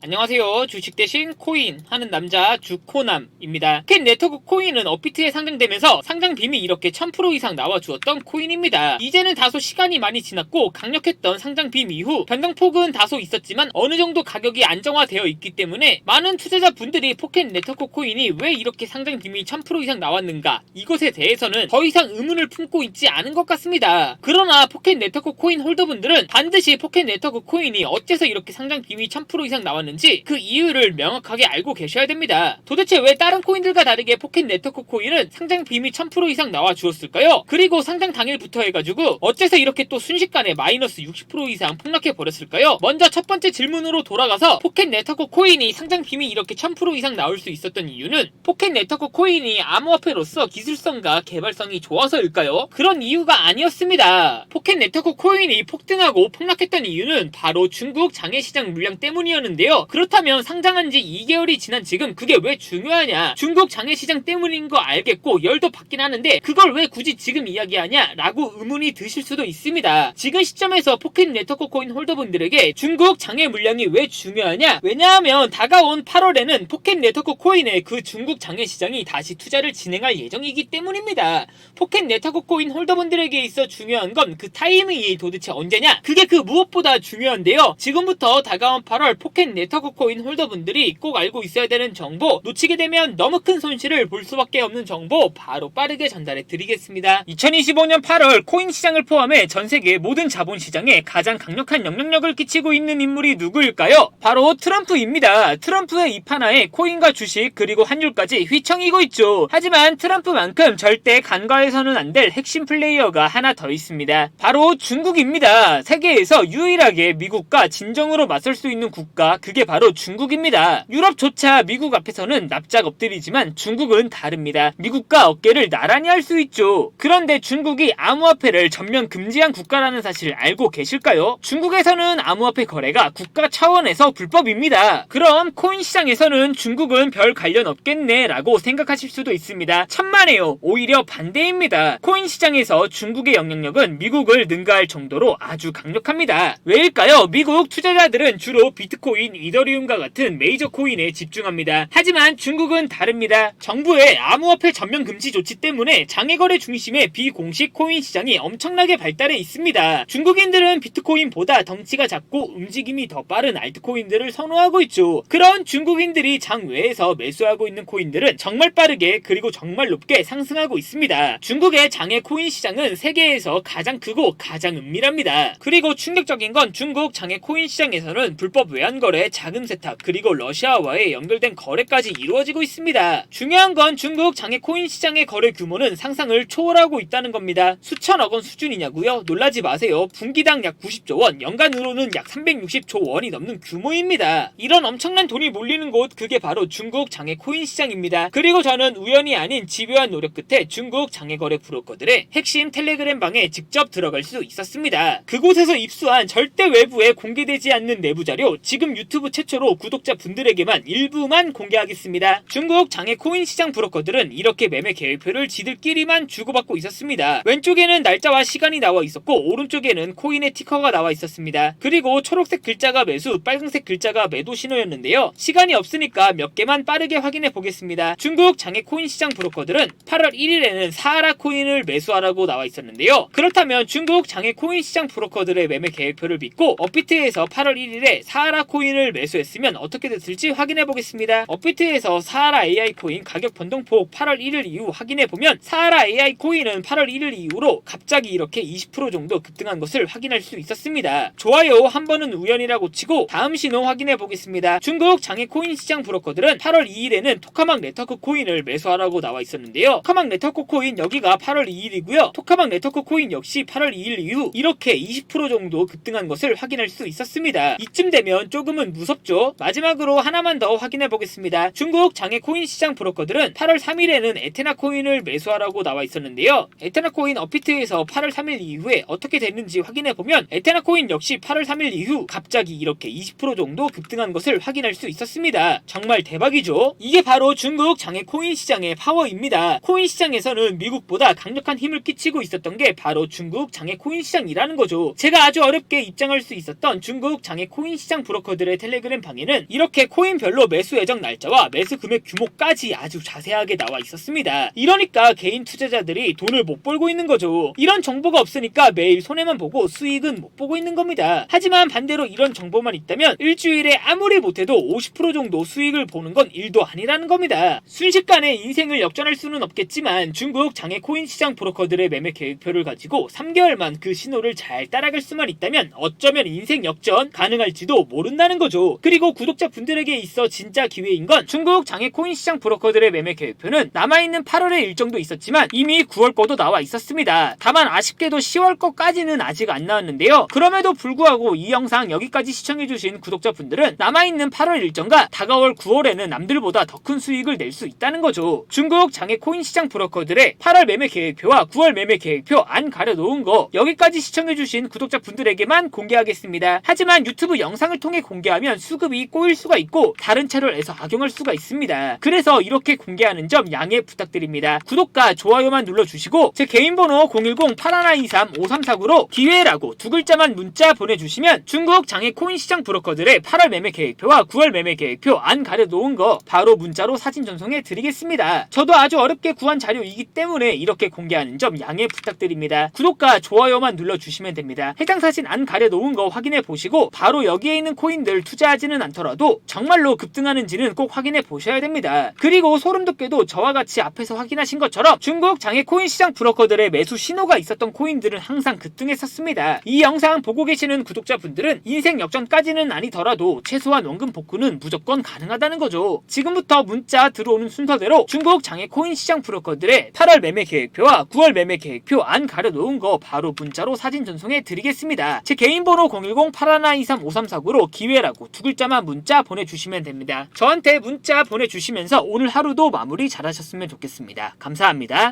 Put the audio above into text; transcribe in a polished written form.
안녕하세요. 주식 대신 코인 하는 남자 주코남입니다. 포켓 네트워크 코인은 업비트에 상장되면서 상장 빔이 이렇게 1000% 이상 나와주었던 코인입니다. 이제는 다소 시간이 많이 지났고 강력했던 상장 빔 이후 변동폭은 다소 있었지만 어느 정도 가격이 안정화되어 있기 때문에 많은 투자자분들이 포켓 네트워크 코인이 왜 이렇게 상장 빔이 1000% 이상 나왔는가, 이것에 대해서는 더 이상 의문을 품고 있지 않은 것 같습니다. 그러나 포켓 네트워크 코인 홀더분들은 반드시 포켓 네트워크 코인이 어째서 이렇게 상장 빔이 1000% 이상 나왔는지 그 이유를 명확하게 알고 계셔야 됩니다. 도대체 왜 다른 코인들과 다르게 포켓 네트워크 코인은 상장 빔이 1000% 이상 나와 주었을까요? 그리고 상장 당일부터 해가지고 어째서 이렇게 또 순식간에 마이너스 60% 이상 폭락해 버렸을까요? 먼저 첫 번째 질문으로 돌아가서 포켓 네트워크 코인이 상장 빔이 이렇게 1000% 이상 나올 수 있었던 이유는 포켓 네트워크 코인이 암호화폐로서 기술성과 개발성이 좋아서일까요? 그런 이유가 아니었습니다. 포켓 네트워크 코인이 폭등하고 폭락했던 이유는 바로 중국 장외시장 물량 때문이었는데요. 그렇다면 상장한 지 2개월이 지난 지금 그게 왜 중요하냐? 중국 장외시장 때문인 거 알겠고 열도 받긴 하는데 그걸 왜 굳이 지금 이야기하냐? 라고 의문이 드실 수도 있습니다. 지금 시점에서 포켓 네트워크 코인 홀더분들에게 중국 장외 물량이 왜 중요하냐? 왜냐하면 다가온 8월에는 포켓 네트워크 코인의 그 중국 장외시장이 다시 투자를 진행할 예정이기 때문입니다. 포켓 네트워크 코인 홀더분들에게 있어 중요한 건 그 타이밍이 도대체 언제냐? 그게 그 무엇보다 중요한데요. 지금부터 다가온 8월 포켓 네트워크 코인 홀더분들이 꼭 알고 있어야 되는 정보, 놓치게 되면 너무 큰 손실을 볼 수밖에 없는 정보 바로 빠르게 전달해 드리겠습니다. 2025년 8월 코인 시장을 포함해 전 세계 모든 자본 시장에 가장 강력한 영향력을 끼치고 있는 인물이 누구일까요? 바로 트럼프입니다. 트럼프의 입 하나에 코인과 주식 그리고 환율까지 휘청이고 있죠. 하지만 트럼프만큼 절대 간과해서는 안 될 핵심 플레이어가 하나 더 있습니다. 바로 중국입니다. 세계에서 유일하게 미국과 진정으로 맞설 수 있는 국가, 그게 바로 중국입니다. 유럽조차 미국 앞에서는 납작 엎드리지만 중국은 다릅니다. 미국과 어깨를 나란히 할 수 있죠. 그런데 중국이 암호화폐를 전면 금지한 국가라는 사실을 알고 계실까요? 중국에서는 암호화폐 거래가 국가 차원에서 불법입니다. 그럼 코인 시장에서는 중국은 별 관련 없겠네 라고 생각하실 수도 있습니다. 천만에요. 오히려 반대입니다. 코인 시장에서 중국의 영향력은 미국을 능가할 정도로 아주 강력합니다. 왜일까요? 미국 투자자들은 주로 비트코인, 이더리움과 같은 메이저 코인에 집중합니다. 하지만 중국은 다릅니다. 정부의 암호화폐 전면 금지 조치 때문에 장외거래 중심의 비공식 코인 시장이 엄청나게 발달해 있습니다. 중국인들은 비트코인보다 덩치가 작고 움직임이 더 빠른 알트코인들을 선호하고 있죠. 그런 중국인들이 장외에서 매수하고 있는 코인들은 정말 빠르게 그리고 정말 높게 상승하고 있습니다. 중국의 장외 코인 시장은 세계에서 가장 크고 가장 은밀합니다. 그리고 충격적인 건 중국 장외 코인 시장에서는 불법 외환거래, 자금 세탁, 그리고 러시아와의 연결된 거래까지 이루어지고 있습니다. 중요한 건 중국 장외 코인 시장의 거래 규모는 상상을 초월하고 있다는 겁니다. 수천억 원 수준이냐고요? 놀라지 마세요. 분기당 약 90조 원, 연간으로는 약 360조 원이 넘는 규모입니다. 이런 엄청난 돈이 몰리는 곳, 그게 바로 중국 장외 코인 시장입니다. 그리고 저는 우연이 아닌 집요한 노력 끝에 중국 장외 거래 브로커들의 핵심 텔레그램 방에 직접 들어갈 수 있었습니다. 그곳에서 입수한 절대 외부에 공개되지 않는 내부 자료, 지금 유튜브 최초로 구독자분들에게만 일부만 공개하겠습니다. 중국 장외 코인 시장 브로커들은 이렇게 매매 계획표를 지들끼리만 주고받고 있었습니다. 왼쪽에는 날짜와 시간이 나와 있었고 오른쪽에는 코인의 티커가 나와 있었습니다. 그리고 초록색 글자가 매수, 빨간색 글자가 매도 신호였는데요. 시간이 없으니까 몇 개만 빠르게 확인해 보겠습니다. 중국 장외 코인 시장 브로커들은 8월 1일에는 사하라 코인을 매수하라고 나와 있었는데요. 그렇다면 중국 장외 코인 시장 브로커들의 매매 계획표를 믿고 업비트에서 8월 1일에 사하라 코인을 매수했으면 어떻게 됐을지 확인해 보겠습니다. 업비트에서 사하라 AI 코인 가격 변동폭 8월 1일 이후 확인해 보면 사하라 AI 코인은 8월 1일 이후로 갑자기 이렇게 20% 정도 급등한 것을 확인할 수 있었습니다. 좋아요, 한 번은 우연이라고 치고 다음 신호 확인해 보겠습니다. 중국 장외 코인 시장 브로커들은 8월 2일에는 토카막 네트워크 코인을 매수하라고 나와 있었는데요. 토카막 네트워크 코인 여기가 8월 2일이고요. 토카막 네트워크 코인 역시 8월 2일 이후 이렇게 20% 정도 급등한 것을 확인할 수 있었습니다. 이쯤 되면 조금은 무섭죠. 마지막으로 하나만 더 확인해 보겠습니다. 중국 장외 코인 시장 브로커들은 8월 3일에는 에테나 코인을 매수하라고 나와 있었는데요. 에테나 코인 업비트에서 8월 3일 이후에 어떻게 됐는지 확인해 보면 에테나 코인 역시 8월 3일 이후 갑자기 이렇게 20% 정도 급등한 것을 확인할 수 있었습니다. 정말 대박이죠. 이게 바로 중국 장외 코인 시장의 파워입니다. 코인 시장에서는 미국보다 강력한 힘을 끼치고 있었던 게 바로 중국 장외 코인 시장이라는 거죠. 제가 아주 어렵게 입장할 수 있었던 중국 장외 코인 시장 브로커들의 텔레 텔레그램 방에는 이렇게 코인별로 매수 예정 날짜와 매수 금액 규모까지 아주 자세하게 나와 있었습니다. 이러니까 개인 투자자들이 돈을 못 벌고 있는 거죠. 이런 정보가 없으니까 매일 손해만 보고 수익은 못 보고 있는 겁니다. 하지만 반대로 이런 정보만 있다면 일주일에 아무리 못해도 50% 정도 수익을 보는 건 일도 아니라는 겁니다. 순식간에 인생을 역전할 수는 없겠지만 중국 장외 코인 시장 브로커들의 매매 계획표를 가지고 3개월만 그 신호를 잘 따라갈 수만 있다면 어쩌면 인생 역전 가능할지도 모른다는 거죠. 그리고 구독자분들에게 있어 진짜 기회인 건 중국 장외 코인 시장 브로커들의 매매 계획표는 남아있는 8월의 일정도 있었지만 이미 9월 거도 나와 있었습니다. 다만 아쉽게도 10월 거까지는 아직 안 나왔는데요. 그럼에도 불구하고 이 영상 여기까지 시청해주신 구독자분들은 남아있는 8월 일정과 다가올 9월에는 남들보다 더 큰 수익을 낼 수 있다는 거죠. 중국 장외 코인 시장 브로커들의 8월 매매 계획표와 9월 매매 계획표 안 가려놓은 거 여기까지 시청해주신 구독자분들에게만 공개하겠습니다. 하지만 유튜브 영상을 통해 공개하면 수급이 꼬일 수가 있고 다른 채널에서 악용할 수가 있습니다. 그래서 이렇게 공개하는 점 양해 부탁드립니다. 구독과 좋아요만 눌러주시고 제 개인 번호 010-8123-5349로 기회라고 두 글자만 문자 보내주시면 중국 장외 코인 시장 브로커들의 8월 매매 계획표와 9월 매매 계획표 안 가려놓은 거 바로 문자로 사진 전송해 드리겠습니다. 저도 아주 어렵게 구한 자료이기 때문에 이렇게 공개하는 점 양해 부탁드립니다. 구독과 좋아요만 눌러주시면 됩니다. 해당 사진 안 가려놓은 거 확인해 보시고 바로 여기에 있는 코인들 투자하지는 않더라도 정말로 급등하는지는 꼭 확인해 보셔야 됩니다. 그리고 소름돋게도 저와 같이 앞에서 확인하신 것처럼 중국 장외 코인 시장 브로커들의 매수 신호가 있었던 코인들은 항상 급등했었습니다. 이 영상 보고 계시는 구독자분들은 인생 역전까지는 아니더라도 최소한 원금 복구는 무조건 가능하다는 거죠. 지금부터 문자 들어오는 순서대로 중국 장외 코인 시장 브로커들의 8월 매매 계획표와 9월 매매 계획표 안 가려놓은 거 바로 문자로 사진 전송해 드리겠습니다. 제 개인 번호 010-8123-5349로 기회라고 두 글자만 문자 보내주시면 됩니다. 저한테 문자 보내주시면서 오늘 하루도 마무리 잘하셨으면 좋겠습니다. 감사합니다.